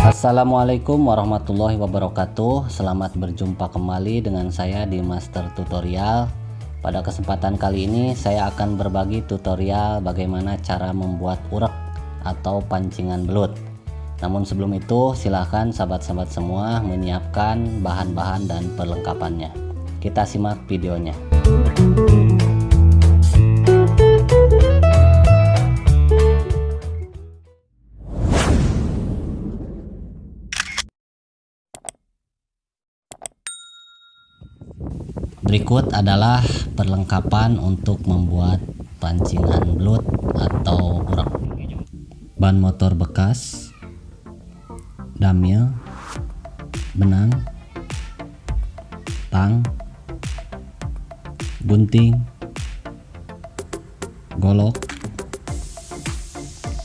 Assalamualaikum warahmatullahi wabarakatuh. Selamat berjumpa kembali dengan saya di Master Tutorial. Pada kesempatan kali ini saya akan berbagi tutorial bagaimana cara membuat urak atau pancingan belut. Namun sebelum itu silahkan sahabat-sahabat semua menyiapkan bahan-bahan dan perlengkapannya. Kita simak videonya. Berikut adalah perlengkapan untuk membuat pancingan belut atau urak. Ban motor bekas, damil, benang, tang, gunting, golok,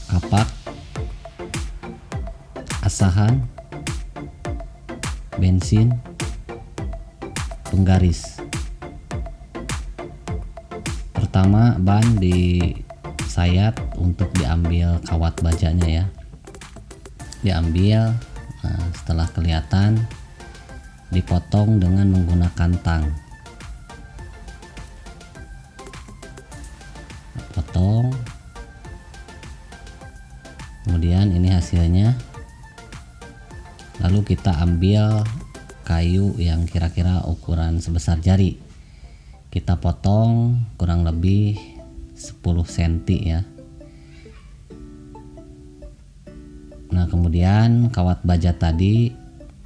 kapak, asahan, bensin, penggaris. Pertama, ban disayat untuk diambil kawat bajanya ya. Diambil, nah, setelah kelihatan dipotong dengan menggunakan tang. Potong. Kemudian ini hasilnya. Lalu kita ambil kayu yang kira-kira ukuran sebesar jari. Kita potong kurang lebih 10 cm ya. Nah, kemudian kawat baja tadi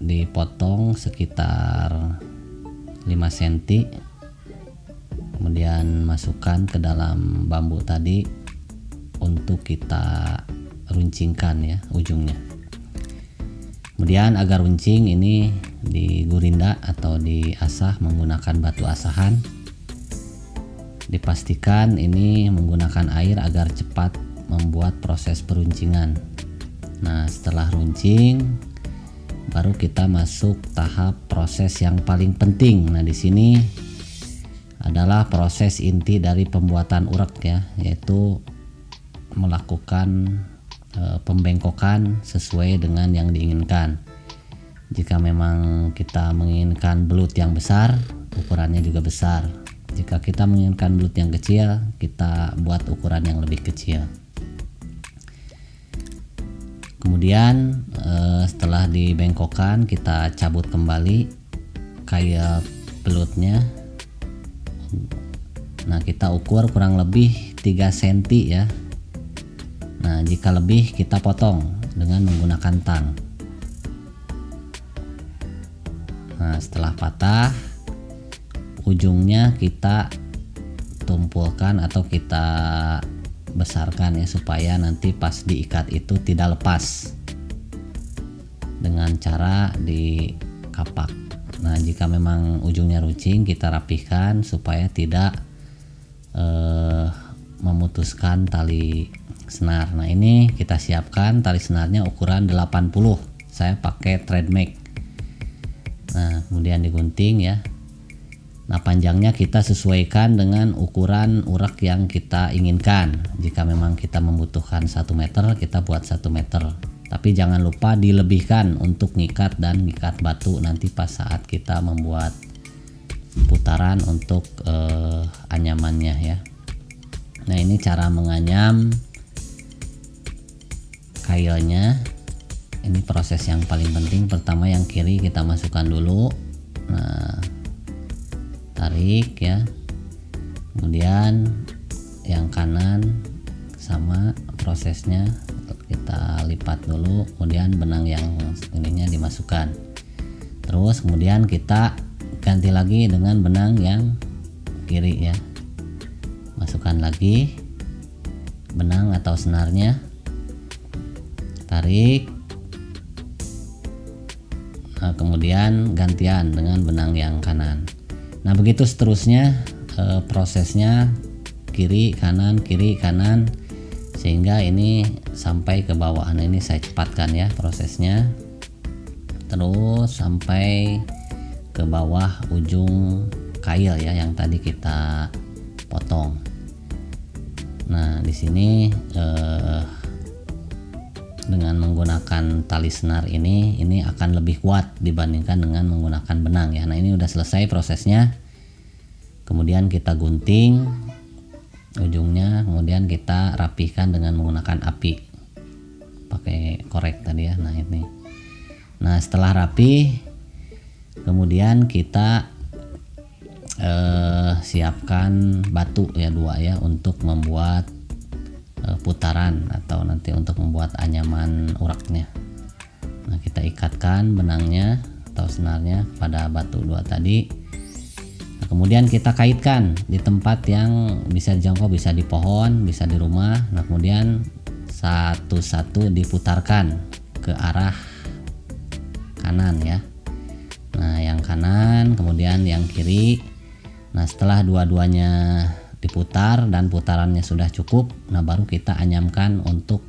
dipotong sekitar 5 cm. Kemudian masukkan ke dalam bambu tadi untuk kita runcingkan ya ujungnya. Kemudian agar runcing ini digurinda atau diasah menggunakan batu asahan. Dipastikan ini menggunakan air agar cepat membuat proses peruncingan. Nah, setelah runcing baru kita masuk tahap proses yang paling penting. Nah, di sini adalah proses inti dari pembuatan urak ya, yaitu melakukan pembengkokan sesuai dengan yang diinginkan. Jika memang kita menginginkan belut yang besar, ukurannya juga besar. Jika kita menginginkan belut yang kecil, kita buat ukuran yang lebih kecil. Kemudian setelah dibengkokkan, kita cabut kembali kayak belutnya. Nah, kita ukur kurang lebih 3 cm ya. Nah, jika lebih kita potong dengan menggunakan tang. Nah, setelah patah, ujungnya kita tumpulkan atau kita besarkan ya, supaya nanti pas diikat itu tidak lepas dengan cara dikapak. Nah, jika memang ujungnya runcing, kita rapihkan supaya tidak memutuskan tali senar. Nah, ini kita siapkan tali senarnya ukuran 80. Saya pakai thread mag. Nah, kemudian digunting ya. Nah, panjangnya kita sesuaikan dengan ukuran urak yang kita inginkan. Jika memang kita membutuhkan 1 meter, kita buat 1 meter. Tapi jangan lupa dilebihkan untuk ngikat dan ngikat batu nanti pas saat kita membuat putaran untuk anyamannya ya. Nah, ini cara menganyam kailnya. Ini proses yang paling penting. Pertama yang kiri kita masukkan dulu. Nah, tarik ya. Kemudian yang kanan sama prosesnya, kita lipat dulu. Kemudian benang yang ininya dimasukkan. Terus kemudian kita ganti lagi dengan benang yang kiri ya. Masukkan lagi benang atau senarnya. Tarik. Nah, kemudian gantian dengan benang yang kanan. Nah, begitu seterusnya prosesnya kiri kanan sehingga ini sampai ke bawah. Nah, ini saya cepatkan ya prosesnya, terus sampai ke bawah ujung kail ya yang tadi kita potong. Nah, di sini dengan menggunakan tali senar ini akan lebih kuat dibandingkan dengan menggunakan benang ya. Nah, ini udah selesai prosesnya. Kemudian kita gunting ujungnya, kemudian kita rapihkan dengan menggunakan api pakai korek tadi ya. Nah, ini. Nah, setelah rapi, kemudian kita siapkan batu ya 2 ya untuk membuat putaran atau nanti untuk membuat anyaman uraknya. Nah, kita ikatkan benangnya atau senarnya pada batu 2 tadi. Nah, kemudian kita kaitkan di tempat yang bisa dijangkau, bisa di pohon, bisa di rumah. Nah, kemudian satu-satu diputarkan ke arah kanan ya. Nah, yang kanan, kemudian yang kiri. Nah, setelah dua-duanya diputar dan putarannya sudah cukup, nah baru kita anyamkan untuk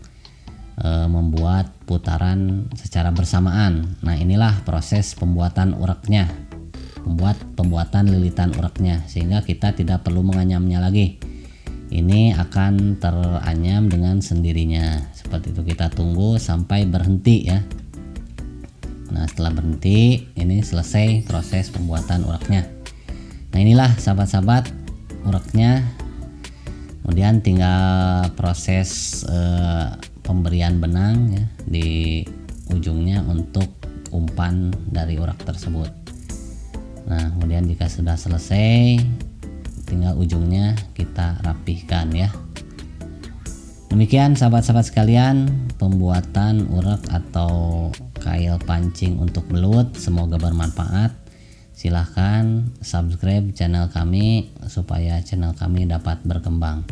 membuat putaran secara bersamaan. Nah, inilah proses pembuatan ureknya, pembuatan lilitan ureknya, sehingga kita tidak perlu menganyamnya lagi. Ini akan teranyam dengan sendirinya. Seperti itu, kita tunggu sampai berhenti ya. Nah, setelah berhenti, ini selesai proses pembuatan ureknya. Nah, inilah sahabat-sahabat ureknya. Kemudian tinggal proses pemberian benang ya di ujungnya untuk umpan dari urak tersebut. Nah, kemudian jika sudah selesai, tinggal ujungnya kita rapihkan ya. Demikian sahabat-sahabat sekalian, pembuatan urak atau kail pancing untuk belut. Semoga bermanfaat. Silahkan subscribe channel kami supaya channel kami dapat berkembang.